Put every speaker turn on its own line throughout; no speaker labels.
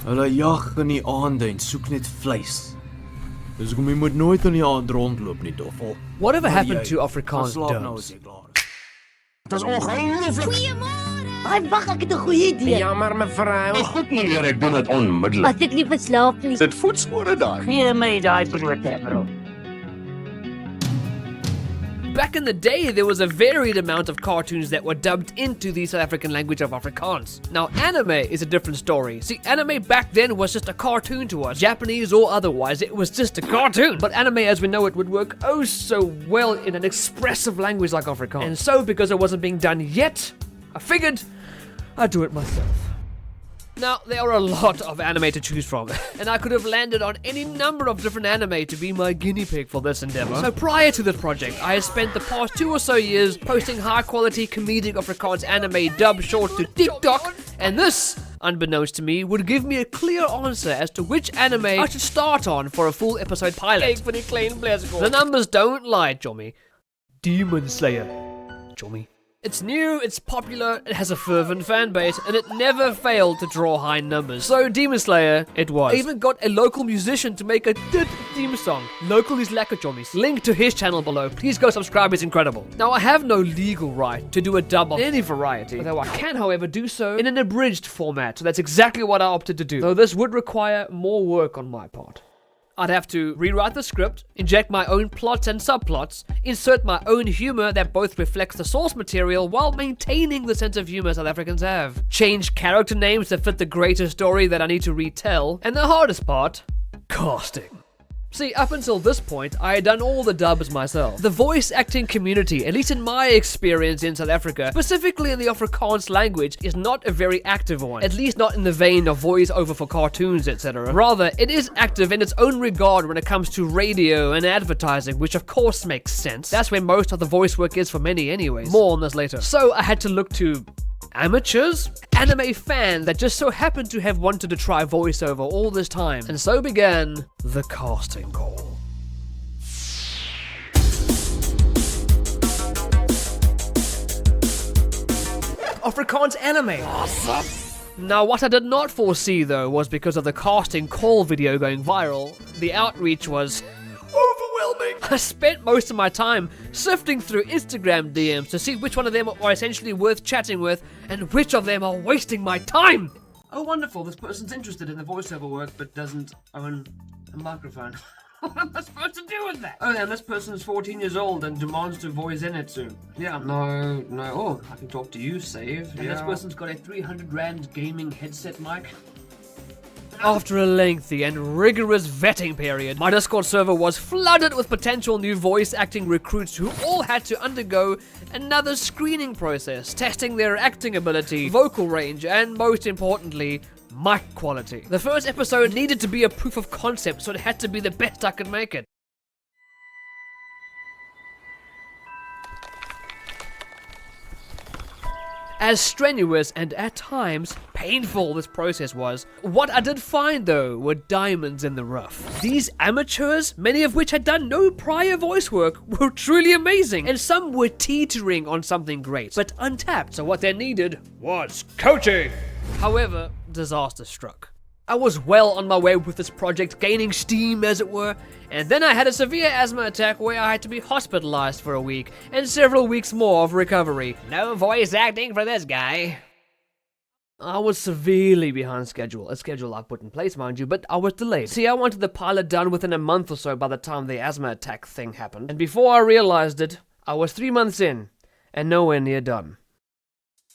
Hulle jag in die aande en soek net vleis. Dis hoekom jy moet nooit in die aand rondloop nie, Doffel.
Whatever happened to Afrikaans
Slaap nou
dubs?
as jy klaar is.
Dis ongelooflik.
Goeiemôre. Ai, wag, ek het 'n goeie idee.
Jammer mevrou. Goed meneer, ek doen dit onmiddellik.
As ek nie verslaap nie.
Sit voetspore daar.
Gee my daai brood, bro.
Back in the day, there was a varied amount of cartoons that were dubbed into the South African language of Afrikaans. Now, anime is a different story. See, anime back then was just a cartoon to us. Japanese or otherwise, it was just a cartoon. But anime as we know it would work oh so well in an expressive language like Afrikaans. And so, because it wasn't being done yet, I figured I'd do it myself. Now, there are a lot of anime to choose from, and I could have landed on any number of different anime to be my guinea pig for this endeavor. So prior to this project, I had spent the past 2 or so years posting high-quality comedic Afrikaans anime dubbed short to TikTok, and this, unbeknownst to me, would give me a clear answer as to which anime I should start on for a full episode pilot. The numbers don't lie, Jommy. Demon Slayer, Jommy. It's new, it's popular, it has a fervent fan base, and it never failed to draw high numbers. So Demon Slayer, it was. I even got a local musician to make a theme song. Local is lekker chommies. Link to his channel below. Please go subscribe, it's incredible. Now I have no legal right to do a dub of any variety, although I can however do so in an abridged format, so that's exactly what I opted to do. Though this would require more work on my part. I'd have to rewrite the script, inject my own plots and subplots, insert my own humor that both reflects the source material while maintaining the sense of humor South Africans have, change character names that fit the greater story that I need to retell, and the hardest part, casting. See, up until this point, I had done all the dubs myself. The voice acting community, at least in my experience in South Africa, specifically in the Afrikaans language, is not a very active one. At least not in the vein of voice-over for cartoons, etc. Rather, it is active in its own regard when it comes to radio and advertising, which of course makes sense. That's where most of the voice work is for many anyways. More on this later. So I had to look to amateurs? Anime fan that just so happened to have wanted to try voiceover all this time. And so began the casting call. Afrikaans anime. Awesome. Now, what I did not foresee though was because of the casting call video going viral, the outreach was overwhelming. I spent most of my time sifting through Instagram DMs to see which one of them are essentially worth chatting with and which of them are wasting my time. Oh wonderful, this person's interested in the voiceover work but doesn't own a microphone. What am I supposed to do with that? Oh, and this person's 14 years old and demands to voice in it soon. Yeah, no, oh, I can talk to you, save. And this person's got a 300 Rand gaming headset mic. After a lengthy and rigorous vetting period, my Discord server was flooded with potential new voice acting recruits who all had to undergo another screening process, testing their acting ability, vocal range, and most importantly, mic quality. The first episode needed to be a proof of concept, so it had to be the best I could make it. As strenuous and at times painful this process was, what I did find though were diamonds in the rough. These amateurs, many of which had done no prior voice work, were truly amazing, and some were teetering on something great, but untapped, so what they needed was coaching. However, disaster struck. I was well on my way with this project, gaining steam as it were, and then I had a severe asthma attack where I had to be hospitalized for a week, and several weeks more of recovery. No voice acting for this guy. I was severely behind schedule, a schedule I put in place, mind you, but I was delayed. See, I wanted the pilot done within a month or so by the time the asthma attack thing happened, and before I realized it, I was 3 months in, and nowhere near done.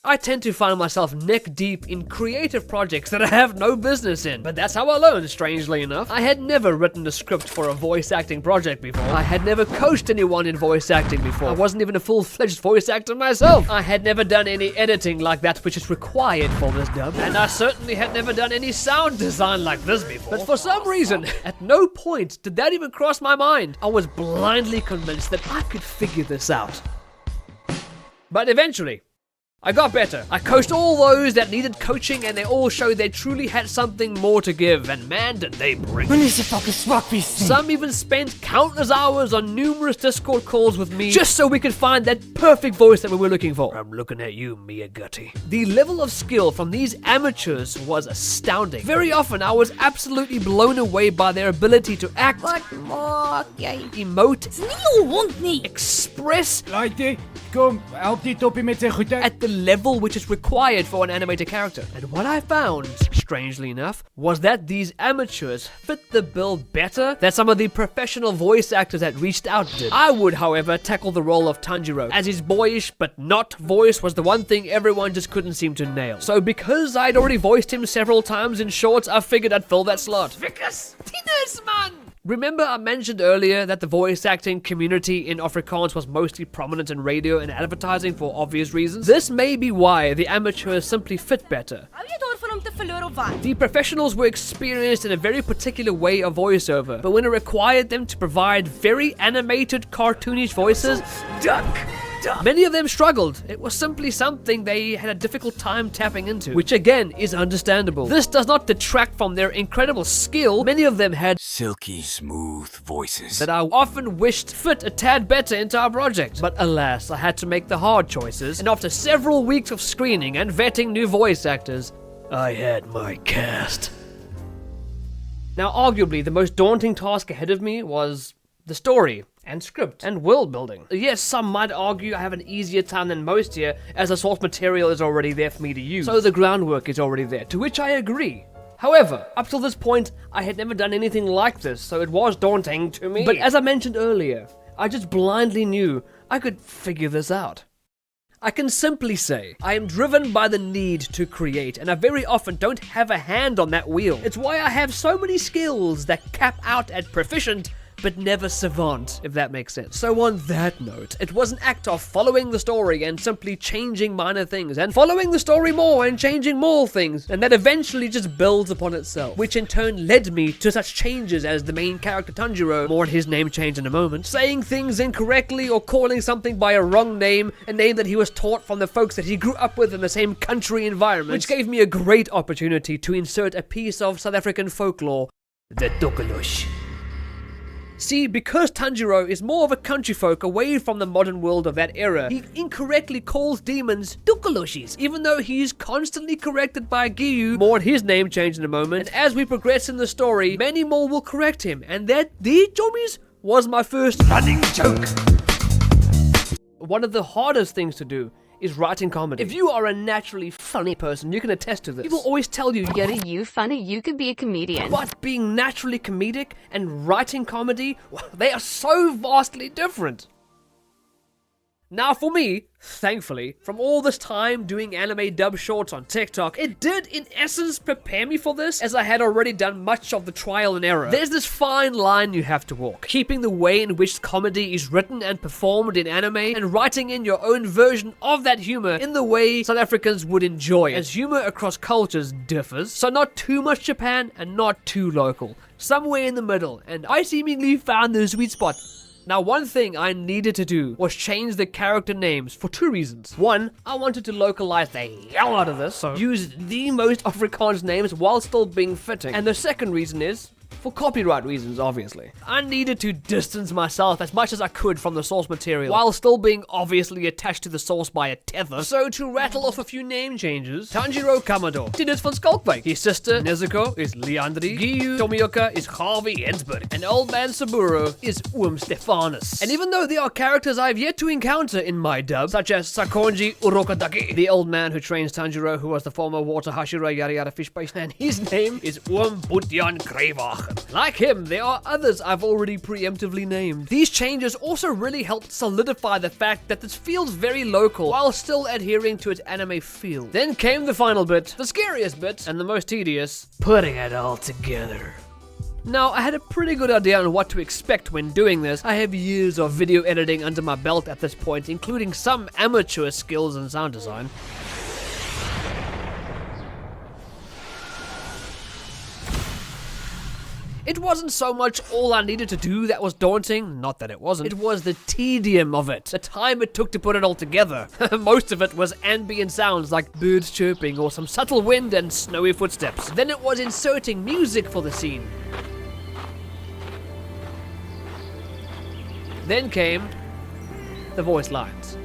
I tend to find myself neck deep in creative projects that I have no business in, but that's how I learned, strangely enough. I had never written a script for a voice acting project before. I had never coached anyone in voice acting before. I wasn't even a full-fledged voice actor myself. I had never done any editing like that which is required for this dub, and I certainly had never done any sound design like this before. But for some reason, at no point did that even cross my mind. I was blindly convinced that I could figure this out. But eventually, I got better. I coached all those that needed coaching, and they all showed they truly had something more to give, and man did they bring it. Some even spent countless hours on numerous Discord calls with me just so we could find that perfect voice that we were looking for. I'm looking at you, Mia Gutty. The level of skill from these amateurs was astounding. Very often I was absolutely blown away by their ability to act, emote, express
Kom, help die toppie met sy goede.
at the level which is required for an animated character. And what I found, strangely enough, was that these amateurs fit the bill better than some of the professional voice actors that reached out did. I would, however, tackle the role of Tanjiro, as his boyish but not voice was the one thing everyone just couldn't seem to nail. So because I'd already voiced him several times in shorts, I figured I'd fill that slot. Vickers, Tinners, man! Remember I mentioned earlier that the voice acting community in Afrikaans was mostly prominent in radio and advertising for obvious reasons? This may be why the amateurs simply fit better. The professionals were experienced in a very particular way of voiceover, but when it required them to provide very animated, cartoonish voices, many of them struggled. It was simply something they had a difficult time tapping into, which again is understandable. This does not detract from their incredible skill. Many of them had
silky smooth voices
that I often wished fit a tad better into our project. But alas, I had to make the hard choices, and after several weeks of screening and vetting new voice actors, I had my cast. Now, arguably, the most daunting task ahead of me was the story and script and world building. Yes, some might argue I have an easier time than most here, as the source material is already there for me to use, so the groundwork is already there, to which I agree. However, up till this point, I had never done anything like this, so it was daunting to me. But as I mentioned earlier, I just blindly knew I could figure this out. I can simply say, I am driven by the need to create, and I very often don't have a hand on that wheel. It's why I have so many skills that cap out at proficient, but never savant, if that makes sense. So on that note, it was an act of following the story and simply changing minor things, and following the story more and changing more things, and that eventually just builds upon itself, which in turn led me to such changes as the main character Tanjiro, more on his name change in a moment, saying things incorrectly or calling something by a wrong name, a name that he was taught from the folks that he grew up with in the same country environment, which gave me a great opportunity to insert a piece of South African folklore, the Tukulush. See, because Tanjiro is more of a country folk away from the modern world of that era, he incorrectly calls demons Tukulushis, even though he is constantly corrected by Giyu, more on his name change in a moment, and as we progress in the story, many more will correct him, and that, these jommies, was my first running joke. One of the hardest things to do is writing comedy. If you are a naturally funny person, you can attest to this. People always tell you,
Gary, you funny, you could be a comedian.
but being naturally comedic and writing comedy, well, they are so vastly different. Now for me, thankfully, from all this time doing anime dub shorts on TikTok, it did in essence prepare me for this, as I had already done much of the trial and error. There's this fine line you have to walk, keeping the way in which comedy is written and performed in anime, and writing in your own version of that humor in the way South Africans would enjoy, as humor across cultures differs, so not too much Japan and not too local, somewhere in the middle, and I seemingly found the sweet spot. Now, one thing I needed to do was change the character names for two reasons. One, I wanted to localize the hell out of this, so use the most Afrikaans names while still being fitting. And the second reason is for copyright reasons, obviously. I needed to distance myself as much as I could from the source material, while still being obviously attached to the source by a tether. So to rattle off a few name changes, Tanjiro Kamado, Tinus van Skalkwijk. His sister, Nezuko, is Leandri. Giyu Tomioka is Harvey Ensberg. And Old Man Saburo is Stephanus. And even though there are characters I've yet to encounter in my dub, such as Sakonji Urokadaki, the old man who trains Tanjiro, who was the former water Hashira yada yada fish base, and his name is Butjan Krevach. Like him, there are others I've already preemptively named. These changes also really helped solidify the fact that this feels very local, while still adhering to its anime feel. Then came the final bit, the scariest bit, and the most tedious, putting it all together. Now, I had a pretty good idea on what to expect when doing this. I have years of video editing under my belt at this point, including some amateur skills in sound design. It wasn't so much all I needed to do that was daunting, not that it wasn't. It was the tedium of it, the time it took to put it all together. Most of it was ambient sounds like birds chirping or some subtle wind and snowy footsteps. Then it was inserting music for the scene. Then came the voice lines.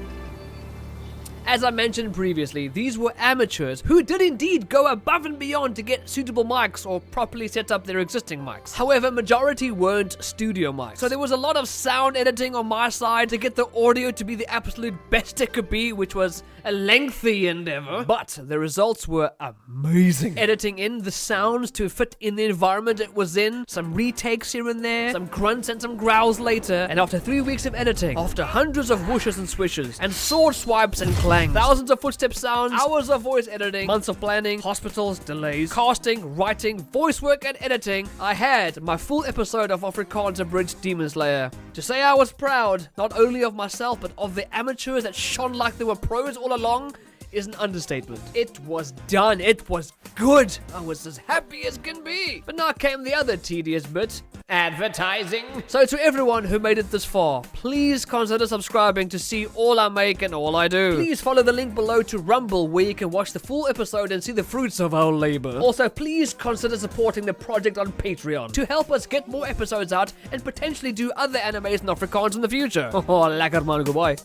As I mentioned previously, these were amateurs who did indeed go above and beyond to get suitable mics or properly set up their existing mics. However, majority weren't studio mics. So there was a lot of sound editing on my side to get the audio to be the absolute best it could be, which was a lengthy endeavor. But the results were amazing. Editing in the sounds to fit in the environment it was in, some retakes here and there, some grunts and some growls later, and after 3 weeks of editing, after hundreds of whooshes and swishes, and sword swipes and clangs, thousands of footstep sounds, hours of voice editing, months of planning, hospitals, delays, casting, writing, voice work and editing, I had my full episode of Afrikaans Abridged Demon Slayer. To say I was proud, not only of myself, but of the amateurs that shone like they were pros all along, is an understatement. It was done. It was good. I was as happy as can be. But now came the other tedious bit. Advertising. So to everyone who made it this far, please consider subscribing to see all I make and all I do. Please follow the link below to Rumble where you can watch the full episode and see the fruits of our labor. Also, please consider supporting the project on Patreon to help us get more episodes out and potentially do other animes in Afrikaans in the future. Oh, lekker man, goodbye.